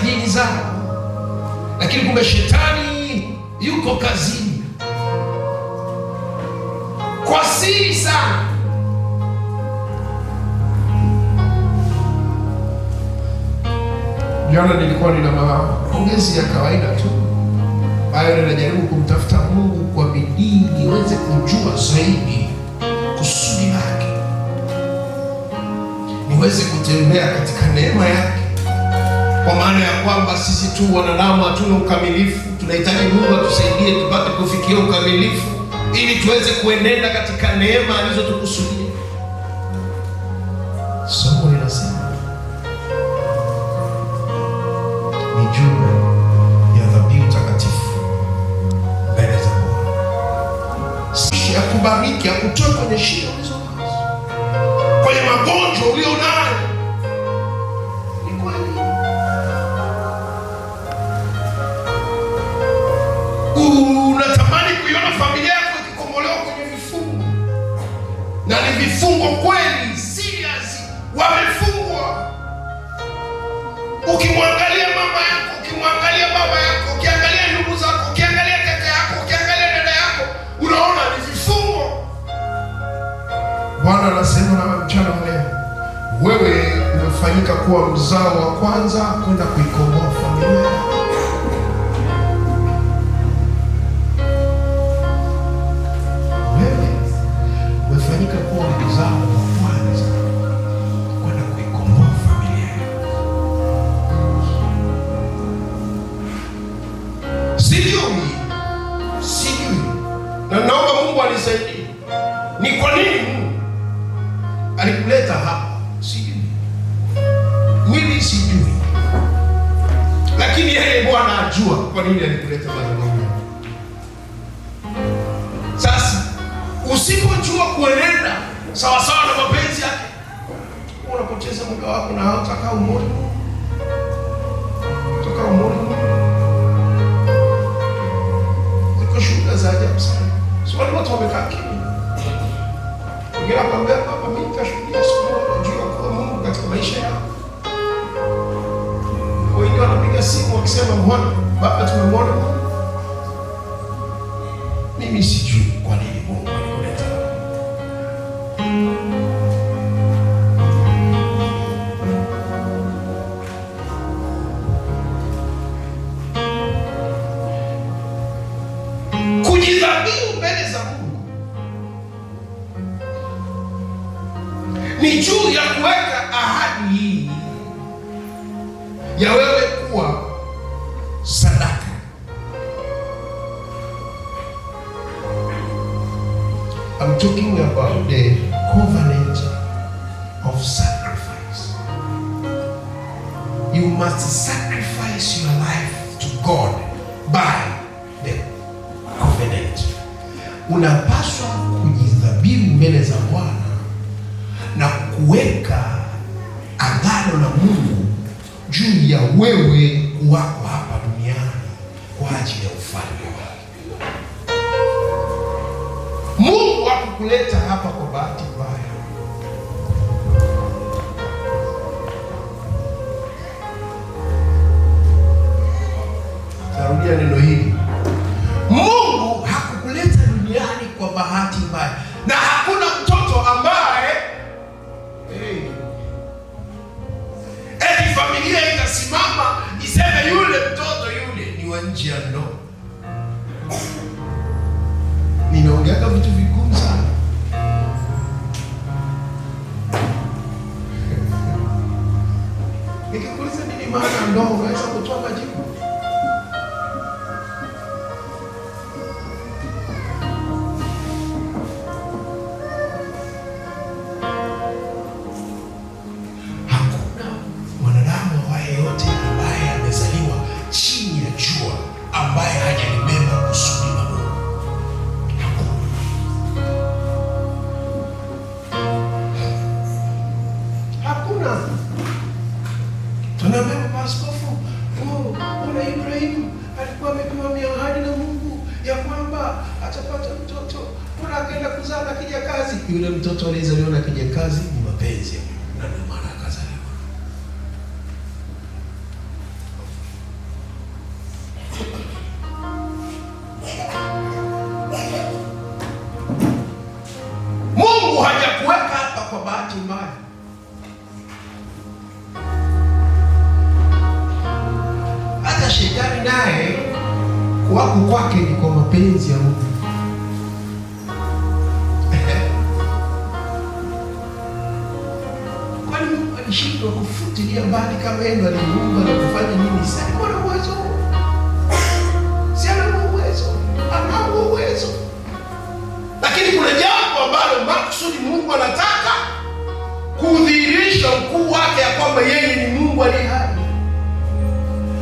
dini zao, lakini kumbe shetani yuko kazini kwa siri sana. Jana nilikuwa nina maongezi ya kawaida tu, bayo ninajaribu kumtafuta Mungu kwa bidii niweze kujua zaidi kusudi lake, niweze kutembea katika neema yake, kwa maana ya kwamba sisi tu wanadamu hatuna ukamilifu. Tunahitaji Mungu atusaidie tupate kufikia ukamilifu ili tuweze kuenenda katika neema alizotukusudia. Somo linasema ni juu ya dhabihu takatifu mbele za Bwana, ya kubariki, ya kutoa kwenye shida ulizo nazo, kwenye magonjwa ulio nayo. Ni kweli unatamani kuiona familia yako ikikombolewa kwenye vifungo, na ni vifungo kweli, serious, wamefungwa. Ukimwangalia mama yako, ukimwangalia baba yako, ukiangalia ndugu zako, ukiangalia kaka yako, ukiangalia dada yako, unaona ni vifungo. Bwana anasema na mchana leo, wewe umefanyika kuwa mzao wa kwanza kwenda kuikomboa familia yako. Wewe umefanyika kuwa mzao wa kwanza kwenda kuikomboa familia yako. Sijui, na naomba Mungu anisaidie. Ni kwa nini Mungu alikuleta hapa? Sijui, mimi sijui, lakini yeye Bwana ajua kwa nini alikuleta madhabahuni. Sasa usipojua kuenenda sawa sawa na mapenzi yake, unapoteza muda wako na hautakaa umoja. Shuhuda za ajabu sana. Swali watu wamekaa kimya. Wengine wanaambia baba, mimi nitashuhudia siku moja juu ya kuwa Mungu katika maisha yao. Wengine wanapiga simu wakisema Bwana, baba tumemwona Mungu. Mimi sijui kwa nini Mungu alikuleta. Kujidhabihu mbele za Mungu ni juu ya kuweka ahadi hii ya wewe kuwa sadaka. I'm talking about the covenant of sacrifice. You must sacrifice your life to God by the covenant. Unapaswa kujidhabihu mbele za Bwana na kuweka agano na Mungu juu ya wewe kuwako hapa duniani kwa ajili ya ufalme wake. Mungu hakukuleta hapa kwa bahati mbaya. Tarudia neno hili. Mungu hakukuleta duniani kwa bahati mbaya. Na hakuna mtoto ambaye eti familia itasimama iseme yule mtoto yule ni wa nje ya ndoa. Ninaongea vitu vigumu sana. Nikikuuliza nini maana ndoa, unaweza kutoa majibu? Ambaye hajalibeba kusudi la Mungu. Hakuna. Tunaambia askofu, kuna Ibrahimu alikuwa amepewa miahadi na Mungu ya kwamba atapata mtoto. Kuna akaenda kuzaa na kijakazi. Yule mtoto alizaliwa na kijakazi, ni mapenzi ya Mungu, na ndio maana akazaliwa. bahati mbaya. Hata shetani naye kuwako kwake ni kwa mapenzi ya Mungu. Kwani Mungu alishindwa kufutilia mbali kama yeye alimuumba na kufanya nini? Si alikuwa na uwezo? Si ana uwezo? Ana uwezo. Lakini kuna jambo ambalo maksudi Mungu anataka kudhihirisha ukuu wake, ya kwamba yeye ni Mungu aliye hai.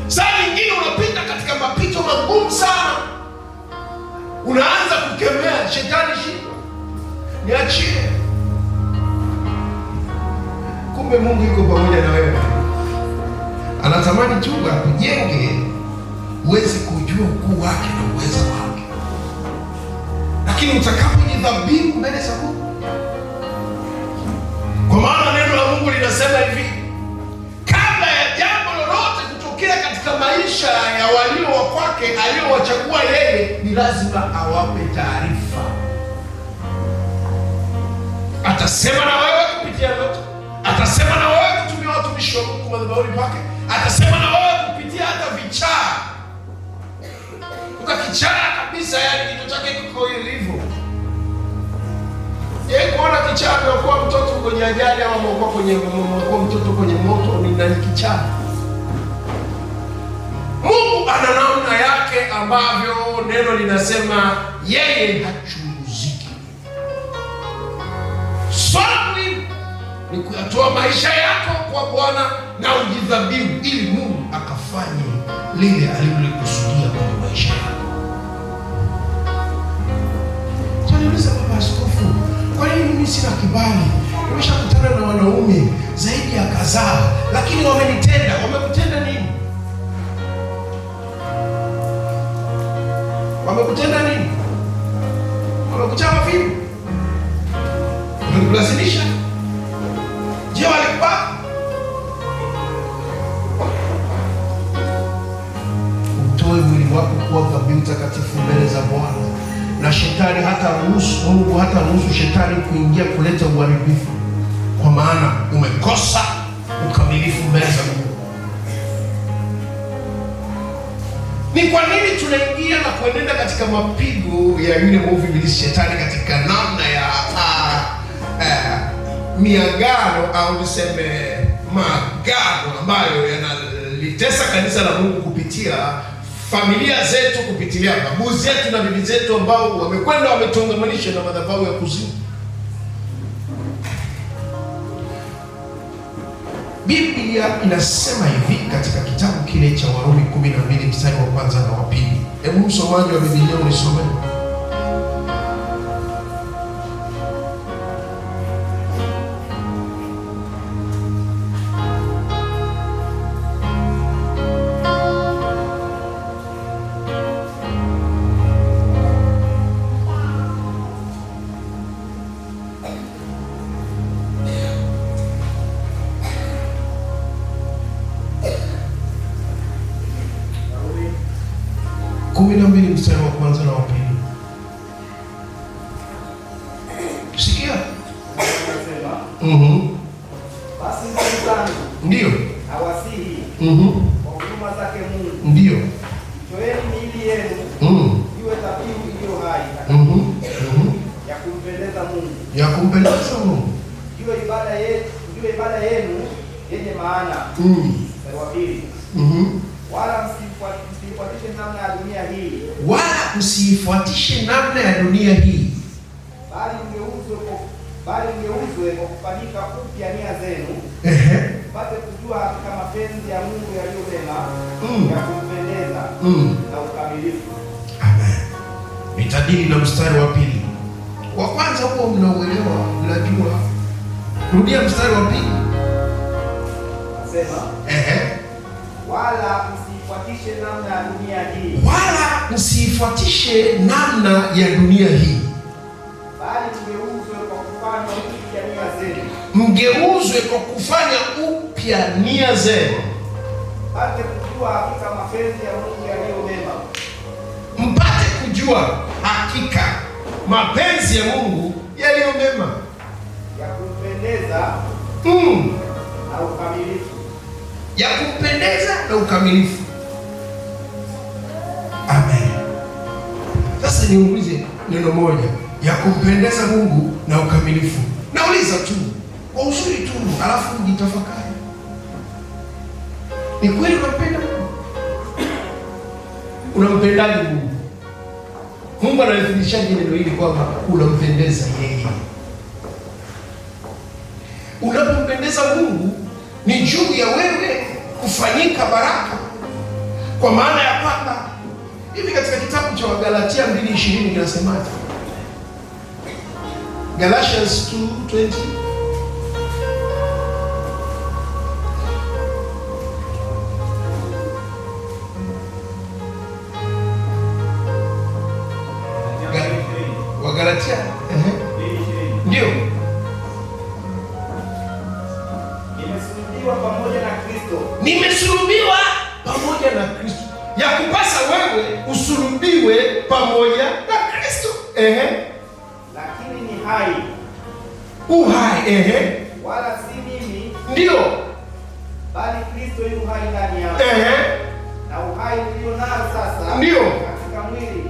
Saa nyingine unapita katika mapito magumu sana, unaanza kukemea shetani, shindwa, niachie. Kumbe Mungu yuko pamoja na wewe, anatamani tu akujenge uweze kujua ukuu wake na uwezo wake. Lakini utakapojidhabihu mbele za Mungu, kwa maana neno la Mungu linasema hivi, kabla ya jambo lolote kutokea katika maisha ya walio wa kwake aliyowachagua yeye, ni lazima awape taarifa. Atasema na wewe kupitia ndoto, atasema na wewe kutumia watumishi wa Mungu madhabahuni pake, atasema na wewe kupitia hata vichaa. Ukakichaa kabisa, yani kitu chake kiko hivyo. Yeye kuona kichaa kwa mtoto kwenye ajali au kwa mtoto kwenye moto ni nani kichaa? Mungu ana namna yake ambavyo neno linasema yeye hachunguziki. Swali ni kuyatoa maisha yako kwa Bwana na ujidhabihu, ili Mungu akafanye lile alilolikusudia kwa maisha yako. Tunauliza, baba askofu, kwa nini mimi sina kibali? Nimeshakutana na wanaume zaidi ya kadhaa, lakini wamenitenda. Wamekutenda nini? Wamekutenda nini? Wamekuchapa vipi? Wamekulazimisha? Je, walikupa? Utoe mwili wako kuwa dhabihu takatifu mbele za Bwana, na shetani Mungu hata ruhusu shetani kuingia kuleta uharibifu, kwa maana umekosa ukamilifu mbele za Mungu. Ni kwa nini tunaingia na kuenenda katika mapigo ya yule mwovu ibilisi shetani katika namna ya miagano au niseme maagano ambayo yanalitesa kanisa la Mungu kupitia familia zetu, kupitia babu zetu na bibi zetu ambao wamekwenda wametungamanisha na madhabahu ya kuzimu. Biblia inasema hivi katika kitabu kile cha Warumi 12 mstari wa kwanza na wa pili. Hebu msomaji wa Biblia unisome. Mstari wa kwanza na wa pili. Sikia. Basi ndugu zangu, ndio nawasihi kwa huruma zake Mungu, ndio toeni miili yenu iwe dhabihu iliyo hai ya kumpendeza Mungu, ya kumpendeza Mungu, iwe ibada yenu yenye maana. Mstari wa pili. Wala msifuatishe namna ya dunia hii, wala msifuatishe namna ya dunia hii, bali mgeuzwe kwa kufanyika upya nia zenu, mpate kujua hakika mapenzi ya Mungu yaliyo mema, ya kumpendeza na ukamilifu. Amen. Nitadili na mstari wa pili. Wa kwanza huo mnauelewa, mnajua. Rudia mstari wa pili. Nasema wala msifuatishe namna ya dunia hii, wala msifuatishe namna ya dunia hii, bali mgeuzwe kwa kufanya upya nia zenu, mgeuzwe kwa kufanya upya nia zenu, mpate kujua hakika mapenzi ya Mungu yaliyo mema, mpate kujua hakika mapenzi ya Mungu yaliyo mema, ya kumpendeza na ukamilifu. Ya kumpendeza na ukamilifu. Amen. Sasa niulize neno moja, ya kumpendeza Mungu na ukamilifu. Nauliza tu kwa uzuri tu, alafu mjitafakari. Ni kweli unampenda Mungu? Unampendaje Mungu? Mungu analithibitisha neno hili kwamba unampendeza yeye. Unapompendeza Mungu ni juu ya wewe kufanyika baraka, kwa maana ya kwamba hivi katika kitabu cha Wagalatia 2:20 kinasemaje? Galatians 2:20. Wagalatia ndio. Nimesulubiwa pamoja na Kristo. Nimesulubiwa pamoja na Kristo. Ya kupasa wewe usulubiwe pamoja na Kristo. Lakini ni hai. Uhai. Wala si mimi. Ndio. Bali Kristo yu hai ndani yangu. Na uhai ulio nao sasa. Ndio. Katika mwili.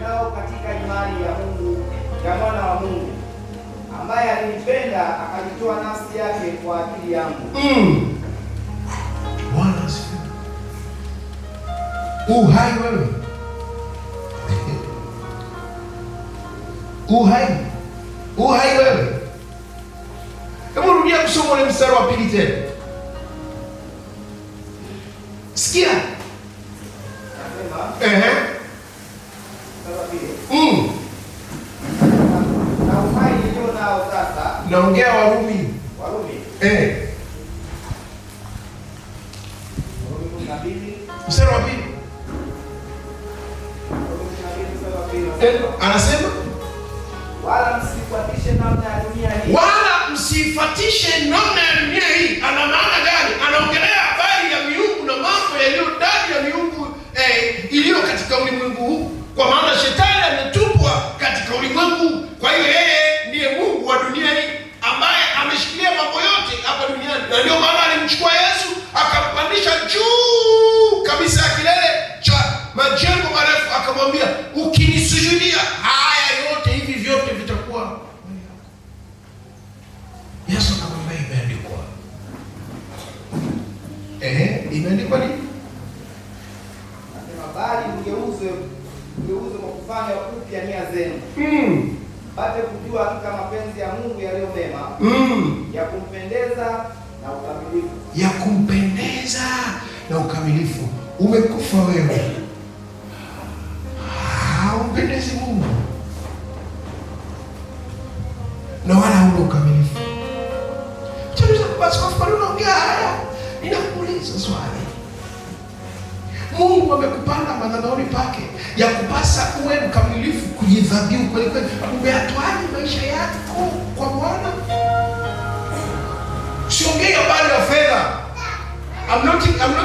Nao katika imani ya Mungu, ya mwana wa Mungu, ambaye alinipenda akajitoa nafsi yake kwa ajili yangu. Bwana asifiwe. Uhai wewe. Uhai wewe. Hebu rudia kusoma ule mstari wa pili tena. Sikia. Na uhai ulio nao sasa. Naongea Warumi. Mstari wa pili. Anasema wala msifuatishe namna ya dunia hii. Wala msifuatishe namna ya dunia hii. Ana maana gani? Anaongelea habari ya miungu na mambo yaliyo ndani ya miungu iliyo katika ulimwengu huu. Kwa maana shetani ametupwa katika ulimwengu. Kwa hiyo yeye ndiye Mungu wa dunia hii ambaye ameshikilia mambo yote hapa duniani. Na ndio maana alimchukua Yesu akampandisha juu kabisa ya kilele cha majengo marefu, akamwambia ukinisujudia haya yote hivi vyote vitakuwa. Yesu akamwambia imeandikwa. Imeandikwa nini? Anasema bali mgeuze kwa kufanya upya nia zenu. Bate kujua hakika mapenzi ya Mungu yaliyo mema, ya kumpendeza na ukamilifu. Ya kumpendeza na ukamilifu. Umekufa wewe, haumpendezi Mungu na wala hauna ukamilifu. Basi kwa nini unaongea haya? Ninakuuliza swali. Mungu amekupanda madhabahuni pake ya kupasa uwe mkamilifu, kujidhabihu kweli kweli. Umeatoaje maisha yako kwa Bwana? Siongei habari ya fedha. I'm not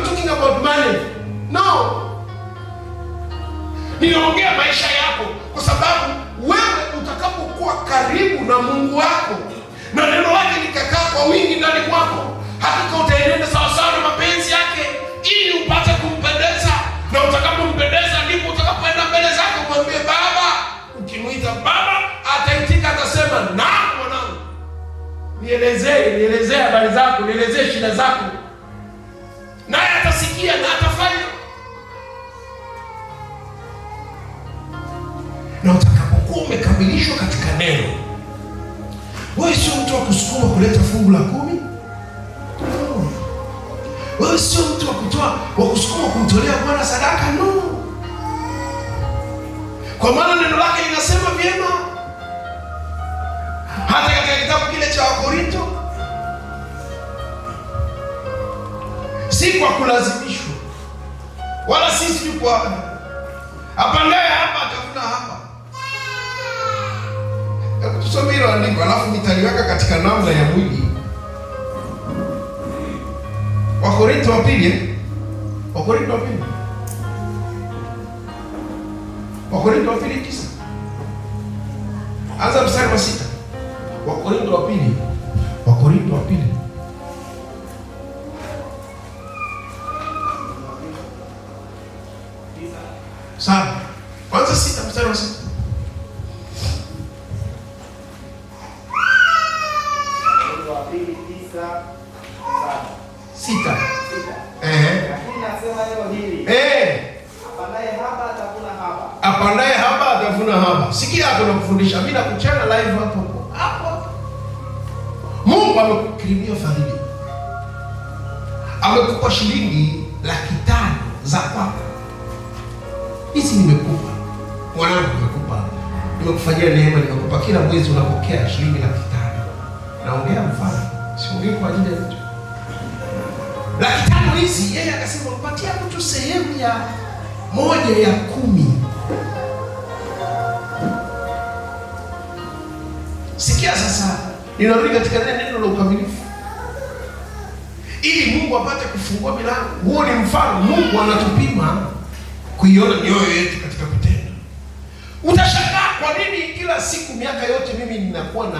talking about money. No. Ninaongea maisha yako, kwa sababu wewe utakapokuwa karibu na Mungu wako na neno lake likakaa kwa wingi ndani mwako, hakika utaenenda sawa sawa na mapenzi yake ili upate kumpendeza. Na utakapompendeza ndipo utakapoenda mbele zake umwambie Baba. Ukimwita Baba ataitika, atasema naam mwanangu. Nielezee habari zako, nielezee shida zako. Naye atasikia na atafanya. Na utakapokuwa umekamilishwa katika neno, wewe sio mtu wa kusukuma kuleta fungu la 10. No. Wewe sio mtu wa kusukuma kumtolea Bwana sadaka. No. Kwa maana neno lake linasema vyema hata katika kitabu kile cha Wakorinto, si kwa kulazimishwa wala sisi kwa apandaye hapa atavuna hapa. Tusome hilo andiko alafu nitaliweka katika namna ya mwili. Wakorinto wa pili. Wakorinto wa pili 9. Anza mstari wa 6. Wakorinto wa pili Wakorintho wa pili 7 kwanza 6 mstari wa 6. Lakini nasema neno hili. Apandaye haba atavuna haba. Apandaye haba atavuna haba. Sikia hapo na kufundisha. Mimi nakuchana live hapo. Mungu amekukirimia fadhili. Amekupa shilingi 500,000 za kwako. Hizi nimekupa. Mwanangu nimekupa. Nimekufanyia neema, nimekupa kila mwezi unapokea shilingi 500,000. Naongea mfano. Siongei kwa ajili ya mtu. 500,000 hizi yeye akasema upatia mtu sehemu ya 1/10. Sikia sasa, ninarudi katika neno la ukamilifu. Ili Mungu apate kufungua milango. Huo ni mfano. Mungu anatupima kuiona mioyo yetu katika kutenda. Utashangaa kwa nini kila siku miaka yote mimi ninakuwa na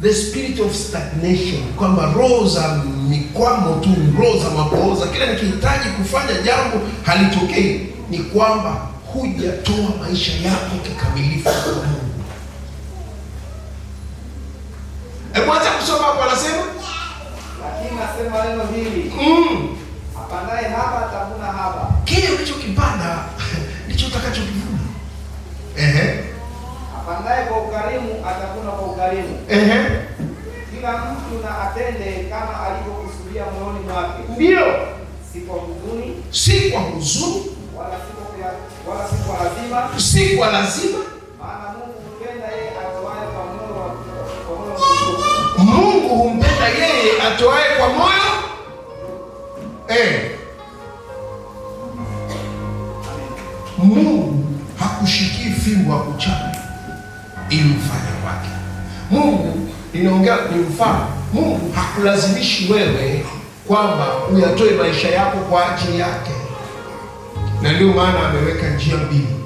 the spirit of stagnation, kwamba roho za mikwamo tu, roho za mapooza. Kila nikihitaji kufanya jambo halitokei. Ni kwamba hujatoa maisha yako kikamilifu kwa Mungu. Mwanza kusoma hapo anasema, lakini nasema neno hili. Apandaye haba atavuna haba. Kile ulichokipanda ndicho utakachokivuna. Apandaye kwa ukarimu atavuna kwa ukarimu. Kila mtu na atende kama alivyokusudia moyoni mwake. Ndio. Si kwa huzuni, wala si kwa lazima. Si kwa lazima. Maana Mungu humpenda yeye atoaye kwa moyo mkunjufu. Mungu humpenda yeye atoaye kwa moyo. Mungu hakushikii fimbo akuchapa ili ufanye wake. Mungu, ninaongea ni mfano. Mungu hakulazimishi wewe kwamba uyatoe maisha yako kwa ajili yake. Na ndio maana ameweka njia mbili.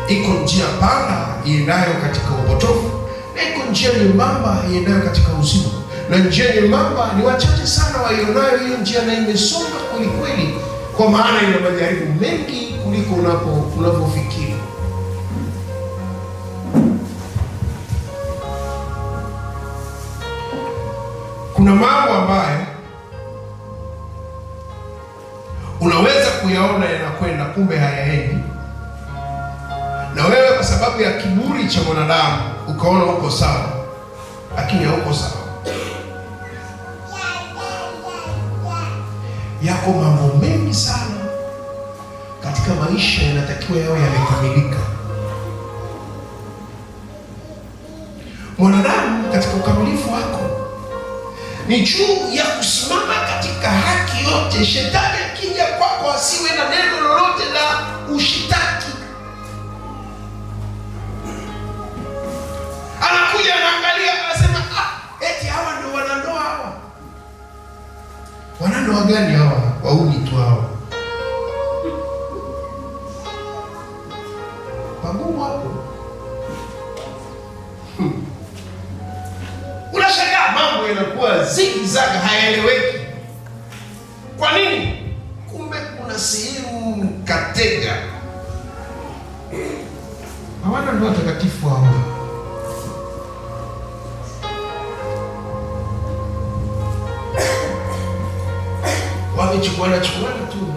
Iko njia panda iendayo katika upotofu, na iko njia nyembamba iendayo katika uzima. Na njia nyembamba ni wachache sana waionayo hiyo njia, na imesonga kweli kweli, kwa maana ina majaribu mengi kuliko unavyofikiri. Kuna mambo ambayo unaweza kuyaona yanakwenda, kumbe hayaendi. Na wewe kwa sababu ya kiburi cha mwanadamu ukaona uko sawa, lakini hauko sawa. Yako mambo mengi sana katika maisha yanatakiwa yawe yamekamilika. Mwanadamu katika ukamilifu wako ni juu ya kusimama katika haki yote. Shetani akija kwako asiwe na neno lolote la ushitaki. Anakuja anaangalia, anasema eti hawa ndio wanandoa hawa. Wanandoa gani hawa? Wauni tu hawa. Pagumu hapo. Unashangaa mambo yanakuwa zigzaga, hayaeleweki. Kwa nini? Kumbe kuna sehemu katega. Hawana ndoa takatifu hawa. Wamechukuana tu.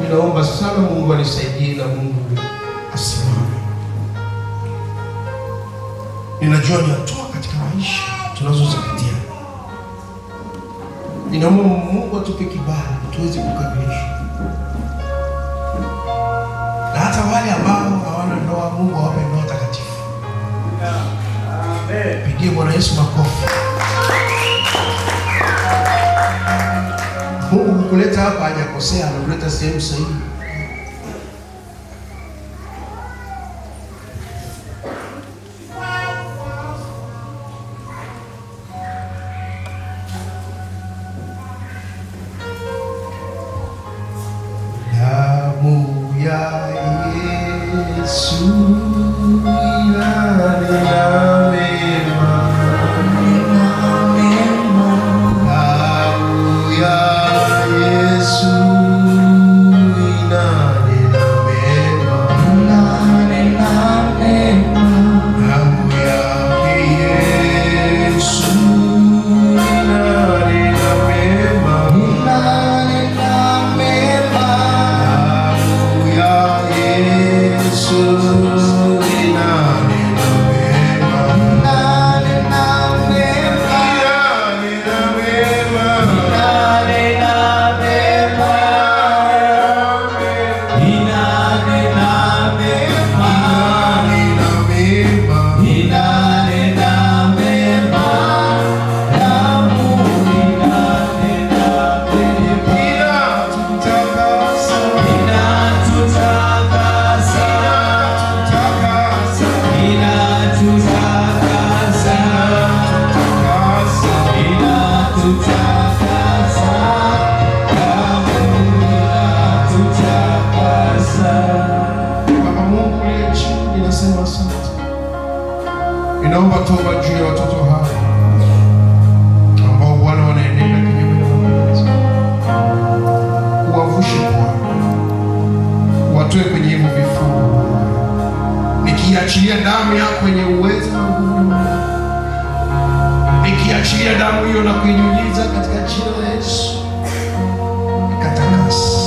Ninaomba sana Mungu anisaidie na Mungu asimame. Ninajua ni hatua katika maisha tunazozipitia. Ninaomba Mungu atupe kibali tuweze kukamilisha. Na hata wale ambao hawana ndoa, Mungu awape ndoa takatifu. Amen. Pigie Bwana Yesu makofi. Mungu kukuleta hapa hajakosea, amekuleta sehemu sahihi. Damu ya Yesu inanena Ninaomba toba juu ya watoto hawa ambao Bwana wanaenenda kinyume na mapenzi. Uwavushe Bwana, watoe kwenye hivyo vifungo, nikiachilia damu yako yenye uwezo na nguvu, nikiachilia damu hiyo na kuinyunyiza katika jina la Yesu, ikatakasa.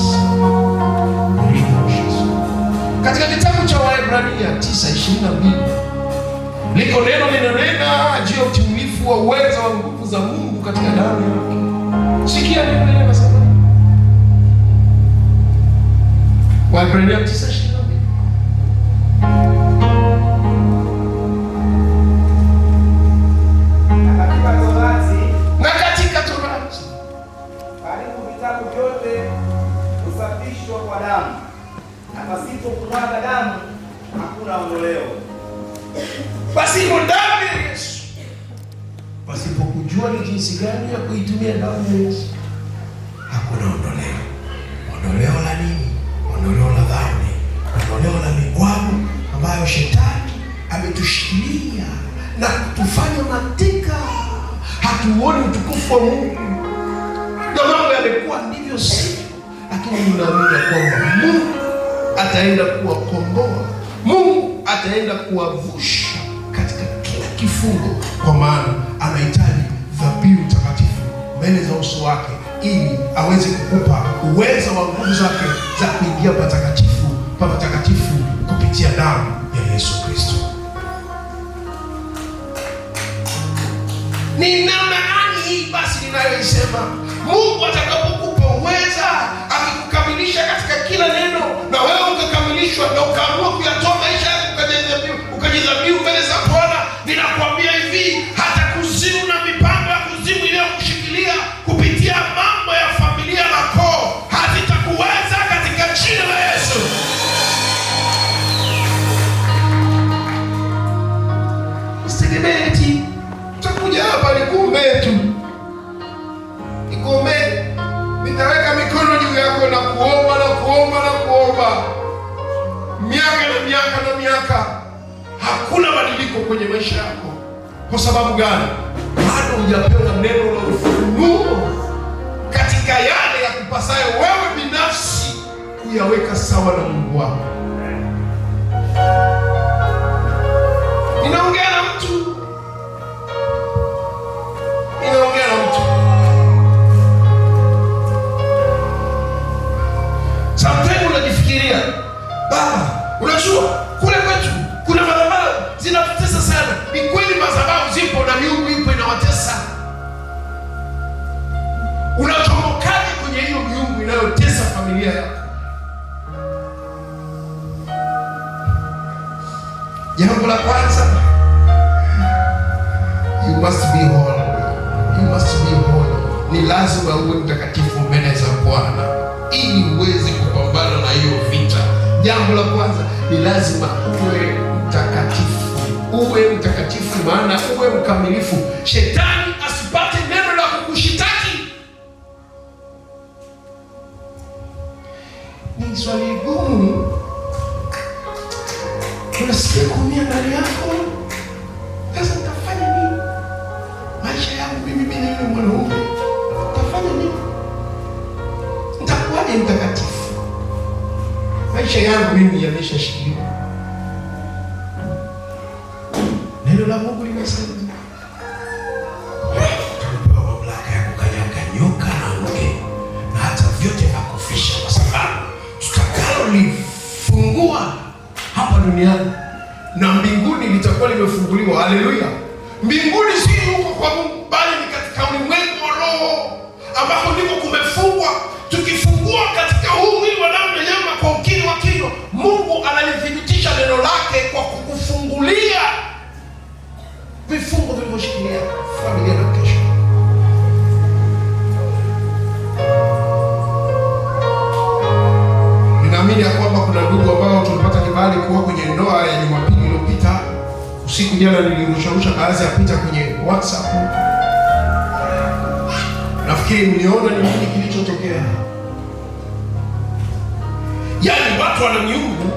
Katika kitabu cha Waebrania 9:22 liko neno linanena juu ya utimilifu wa uwezo wa nguvu za Mungu katika damu yake. Sikia neno linasema, Waebrania 9:22, na katika Torati karibu vitabu vyote husafishwa kwa damu, na pasipo kumwaga damu hakuna ondoleo. Pasipo damu ya Yesu, pasipo kujua ni jinsi gani ya kuitumia damu ya Yesu, hakuna ondoleo. Ondoleo la nini? Ondoleo la dhambi, ondoleo la migwamo ambayo shetani ametushikilia na kutufanya mateka. Hatuoni utukufu wa Mungu na mambo yamekuwa ndivyo sivyo, lakini ninaamini kwamba Mungu ataenda kuwakomboa, Mungu ataenda kuwavusha katika kila kifungo, kwa maana anahitaji dhabihu takatifu mbele za uso wake, ili aweze kukupa uwezo wa nguvu zake za kuingia patakatifu pa patakatifu kupitia damu ya Yesu Kristo. Ni namna gani hii basi ninayoisema? Mungu atakapokupa uweza, akikukamilisha katika kila neno, na wewe ukakamilishwa na ukaamua kuyatoa maisha yako ukajidhabihu mbele za Bwana, ninakwambia hivi, hata kuzimu na mipango ya kuzimu iliyokushikilia kupitia mambo ya familia na koo hazitakuweza katika jina la Yesu. Usitegemee eti utakuja hapa nikuombee tu, nikuombee, nitaweka mikono juu yako na kuomba na kuomba na kuomba miaka na miaka na miaka, hakuna badiliko kwenye maisha yako. Kwa sababu gani? Bado hujapewa neno la ufunuo katika yale ya kupasayo wewe binafsi kuyaweka sawa na Mungu wako. Ninaongea na mtu, ninaongea na mtu. Sometimes unajifikiria, baba, unajua kule kwetu kuna madhabahu zinatutesa sana. Ni kweli madhabahu zipo na miungu ipo inawatesa. Unachomokaje kwenye hiyo miungu inayotesa familia yako? Jambo la kwanza, you must be holy. You must be holy. Ni lazima uwe mtakatifu mbele za Bwana ili uweze kupambana na hiyo vita. Jambo la kwanza ni lazima uwe mtakatifu. Uwe mtakatifu, maana uwe mkamilifu, shetani asipate neno la kukushitaki. Ni swali gumu. Unasikia kuumia ndani yako, sasa utafanya nini? Maisha yangu mimi bila yule mwanaume, utafanya nini? Nitakuwaje mtakatifu? Maisha yangu mimi yameshashikiliwa. Neno la Mungu linasema tumepewa mamlaka ya kukanyaga nyoka na nge na hata vyote vya kufisha, kwa sababu tutakalolifungua hapa duniani na mbinguni litakuwa limefunguliwa. Haleluya! Mbinguni si huko kwa Mungu, bali ni katika ulimwengu wa roho ambapo ndiko kumefungwa. Tukifungua katika huu mwili wa damu na nyama kwa ukiri wa kinywa, Mungu analithibitisha neno lake kwa kukufungulia vifungo vilivyoshikilia familia na kesho. Ninaamini ya kwamba kuna ndugu ambao tulipata kibali kuwa kwenye ndoa ya Jumapili iliyopita. Usiku jana nilirusharusha baadhi ya picha kwenye WhatsApp. Nafikiri mliona ni nini kilichotokea. Yaani watu wana miungu,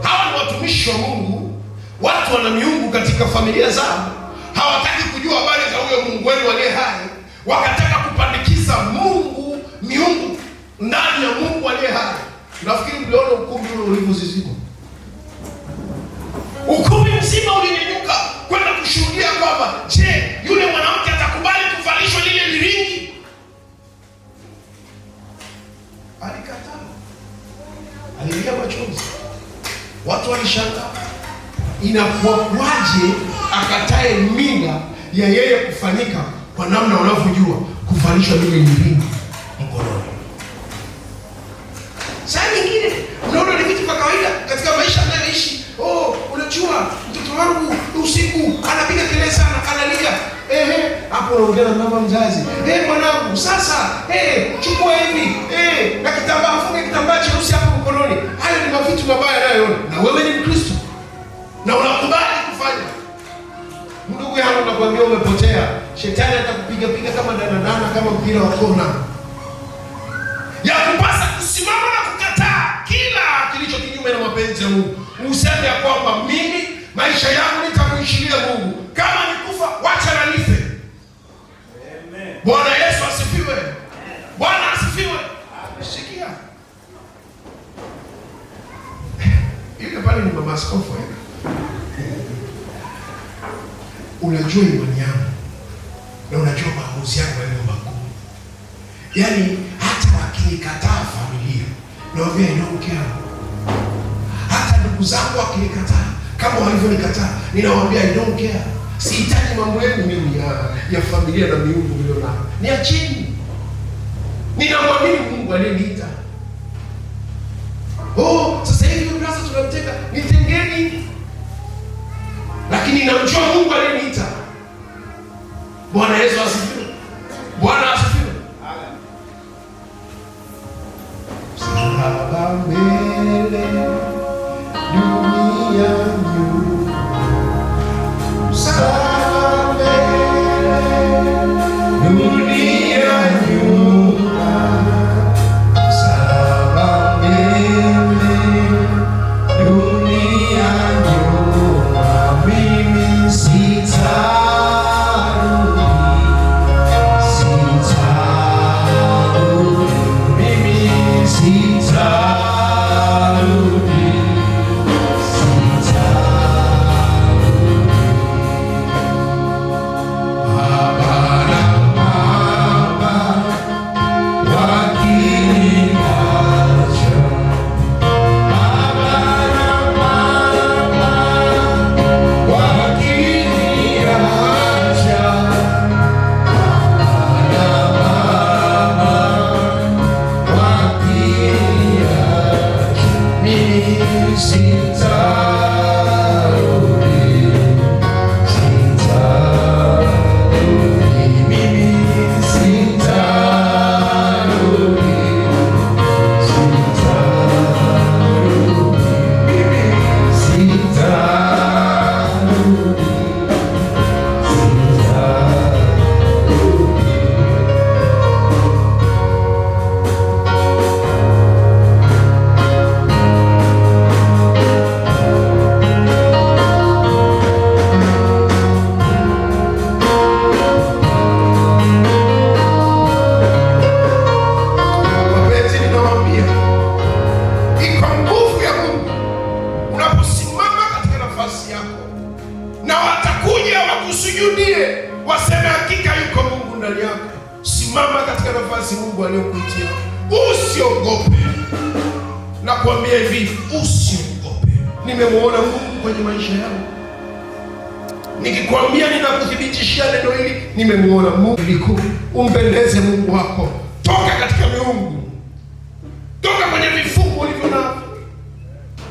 hawa ni watumishi wa Mungu, Watu wana miungu katika familia zao, hawataki kujua habari za huyo Mungu wenu aliye hai, wakataka kupandikiza miungu ndani ya Mungu aliye hai. Nafikiri mliona ukumbi ule ulivyozizima. Ukumbi mzima ulinyanyuka kwenda kushuhudia kwamba, je, yule mwanamke atakubali kuvalishwa lile liringi? Alikataa. Alilia machozi. Watu walishangaa. Inakuwaje akatae mila ya yeye kufanyika kwa namna wanavyojua kuvalishwa lile liringi mkononi? Saa nyingine unaona ni vitu vya kawaida katika maisha tunayoishi. Unajua mtoto wangu usiku anapiga kelele sana, analia. Hapo unaongea na mama mzazi. Mwanangu, sasa chukua hivi. Na kitambaa, funga kitambaa cheusi hapo mkononi. Hayo ni mavitu mabaya anayoona. Na wewe ni Mkristo na unakubali kufanya. Ndugu yangu, nakwambia umepotea. Shetani atakupiga piga kama danadana, kama mpira wa kona. Ya kupasa kusimama na kukataa kila kilicho kinyume na mapenzi ya Mungu. Useme ya kwamba mimi maisha yangu nitamwishilia Mungu. Kama nikufa, wacha na nife. Amen. Bwana Yesu asifiwe. Bwana asifiwe. Sikia. Yule pale ni mama askofu. Unajua imani yangu na unajua maamuzi yangu yale makuu. Yaani hata wakinikataa familia, naambia I don't care. Hata ndugu zangu wakinikataa kama walivyonikataa, ninawaambia I don't care. Sihitaji mambo yenu mimi ya familia na miungu mlionayo. Niacheni. Ninamwamini Mungu aliyeniita. Sasa hivi brasa tunamteka, nitengeni. Lakini namjua Mungu aliyeniita. Bwana Yesu asifiwe. Bwana asifiwe. Saba mbele dunia nyuma. Saba mbele dunia nyuma. Saba mbele dunia nyuma. Mimi sitarudi. Waseme hakika yuko Mungu ndani yako. Simama katika nafasi Mungu aliyokuitia. Usiogope. Nakwambia hivi, usiogope. Nimemuona Mungu kwenye maisha yangu. Nikikwambia ninakuthibitishia neno hili, nimemuona Mungu. Umpendeze Mungu wako. Toka katika miungu. Toka kwenye vifungo ulivyo navyo.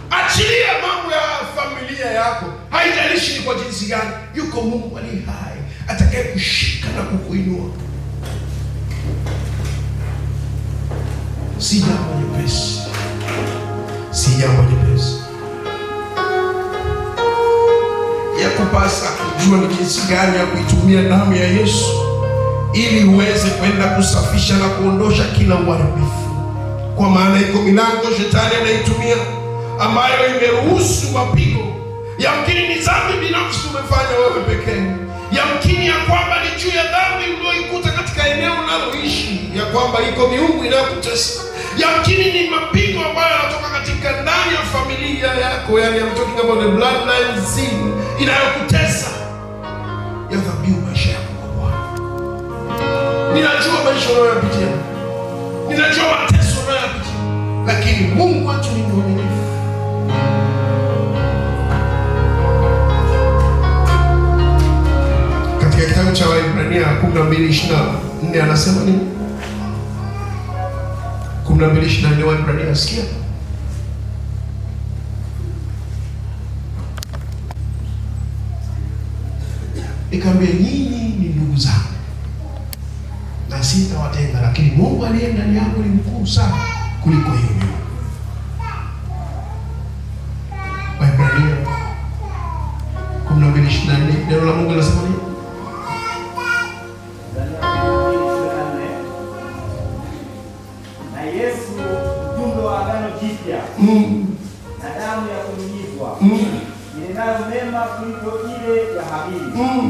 Achilia mambo ya familia yako. Haijalishi ni kwa jinsi gani. Yuko Mungu aliye hai, atakaye kushika na kukuinua. Si jambo nyepesi. Si jambo nyepesi. Ya kupasa kujua ni jinsi gani ya kuitumia damu ya Yesu ili uweze kwenda kusafisha na kuondosha kila uharibifu. Kwa maana iko milango shetani anaitumia ambayo imeruhusu mapigo Yamkini ni dhambi binafsi umefanya wewe pekee. Yamkini ya kwamba ni juu ya dhambi ulioikuta katika eneo unaloishi, ya kwamba iko miungu inayokutesa. Yamkini ni mapigo ambayo yanatoka katika ndani ya familia yako, yani I'm talking about the bloodline sin inayokutesa. Ya dhabihu maisha yako kwa Bwana. Ninajua maisha unayopitia, ninajua mateso unayopitia, lakini Mungu wetu ni mwaminifu. Katika kitabu cha Waebrania 12:24 anasema nini? 12:24 Waebrania, sikia. Nikamwambia nyinyi ni ndugu zangu na sitawatenga, lakini Mungu aliye ndani yangu ni mkuu sana kuliko hiyo miungu. Waebrania 12:24 neno la Mungu linasema nini? Na Yesu mjumbe wa agano jipya na damu ya kunyunyizwa inenayo mema kuliko ile ya Habili. 25.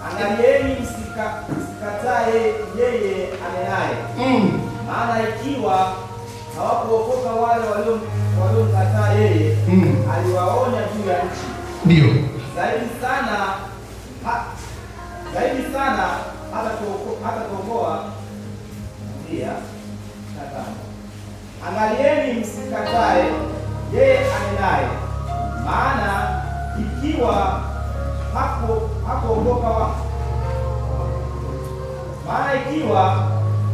Angalieni msikatae yeye anenaye, maana ikiwa hawakuokoka wale waliomkataa yeye, aliwaonya juu ya nchi. Ndio. Zaidi sana hata kuokoa pia. 5. Angalieni msikatae yeye anenaye, maana ikiwa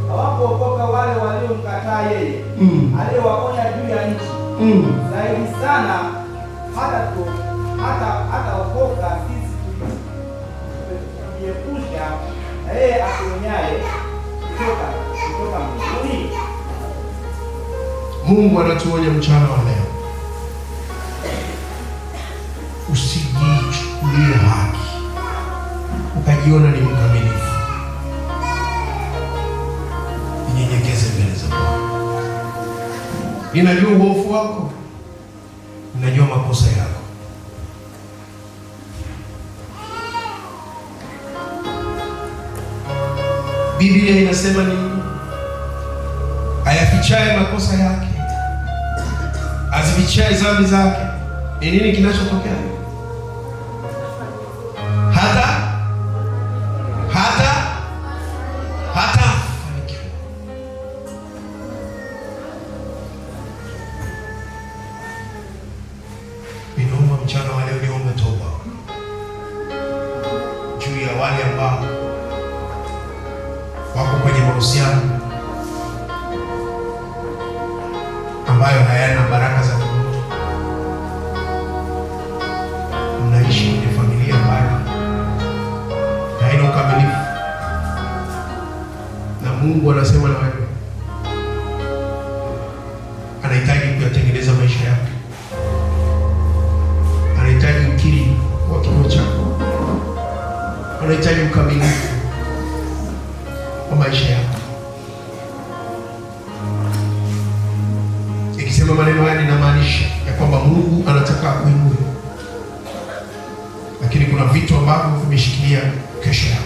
hawakuokoka wale waliomkataa yeye, aliyewaonya juu ya nchi, zaidi sana hata okoka sisi tujiepusha na yeye atuonyaye kutoka mbinguni. Mungu anatuonya mchana wa leo, usijichukulie haki ukajiona ni mkamilifu. Nyenyekeze mbele za Bwana. Ninajua uovu wako, ninajua makosa yako. Biblia inasema nini? Ayafichaye makosa yake, azifichaye dhambi zake, ni nini kinachotokea? Hata fanikiwa. Ninaomba mchana wa leo niombe toba juu ya wale ambao wako kwenye mahusiano ambayo hayana baraka za Mungu. Mnaishi kwenye familia ambayo haina ukamilifu, na Mungu anasema na wewe, anahitaji kuyatengeneza maisha yako, anahitaji ukiri wa kinywa chako, anahitaji ukamilifu wa maisha yako. Ikisema maneno haya ninamaanisha ya kwamba Mungu anataka akuinue, lakini kuna vitu ambavyo vimeshikilia kesho yako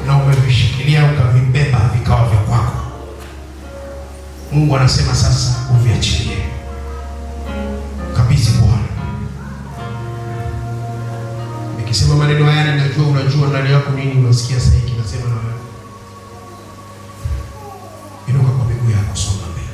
na umevishikilia ukavibeba vikawa vya kwako. Mungu anasema sasa uviachilie kabisa Bwana. Nikisema maneno haya ninajua unajua ndani yako nini unasikia sasa hiki nasema na wewe. Inuka kwa miguu yako, songa mbele.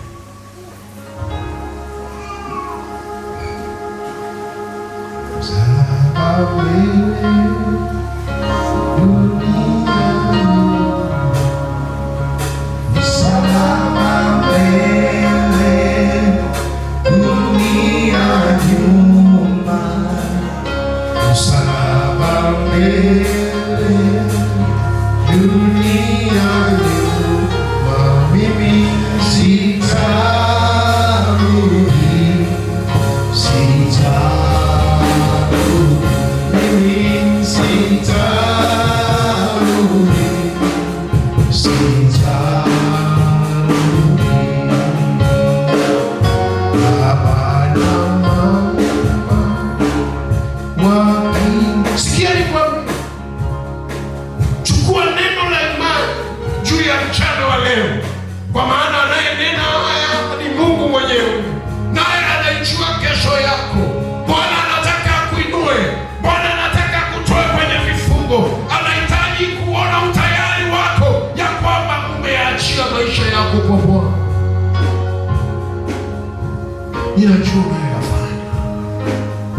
unajua unayoyafanya.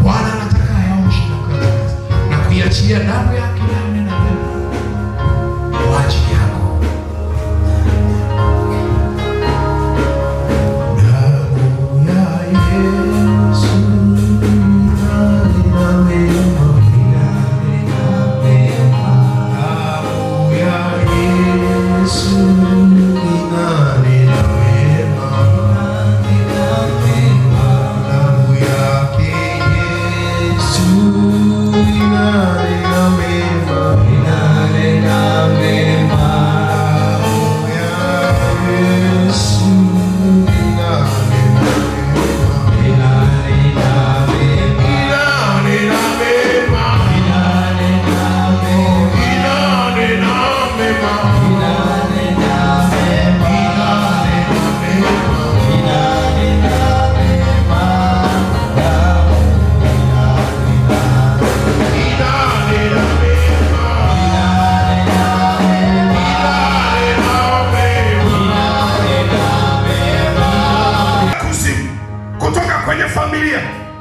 Bwana anataka ayaoshe na kuyatakasa na kuiachia damu yake inayonena mema kwa ajili yako.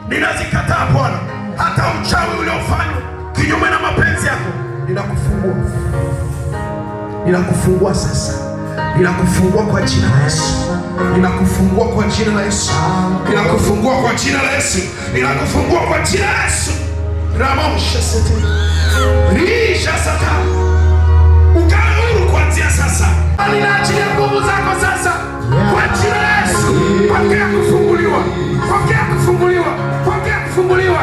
Ninazikataa Bwana, hata uchawi uliofanywa kinyume na mapenzi yako, ninakufungua. Ninakufungua sasa, ninakufungua kwa jina la Yesu, ninakufungua kwa jina la Yesu, ninakufungua kwa jina la Yesu, ninakufungua kwa jina la Yesu. Ramosha sete risha sata, ukae huru kuanzia sasa. Ninaachilia nguvu zako sasa kwa jina la Yesu. Pokea kufunguliwa, pokea kufunguliwa, pokea kufunguliwa.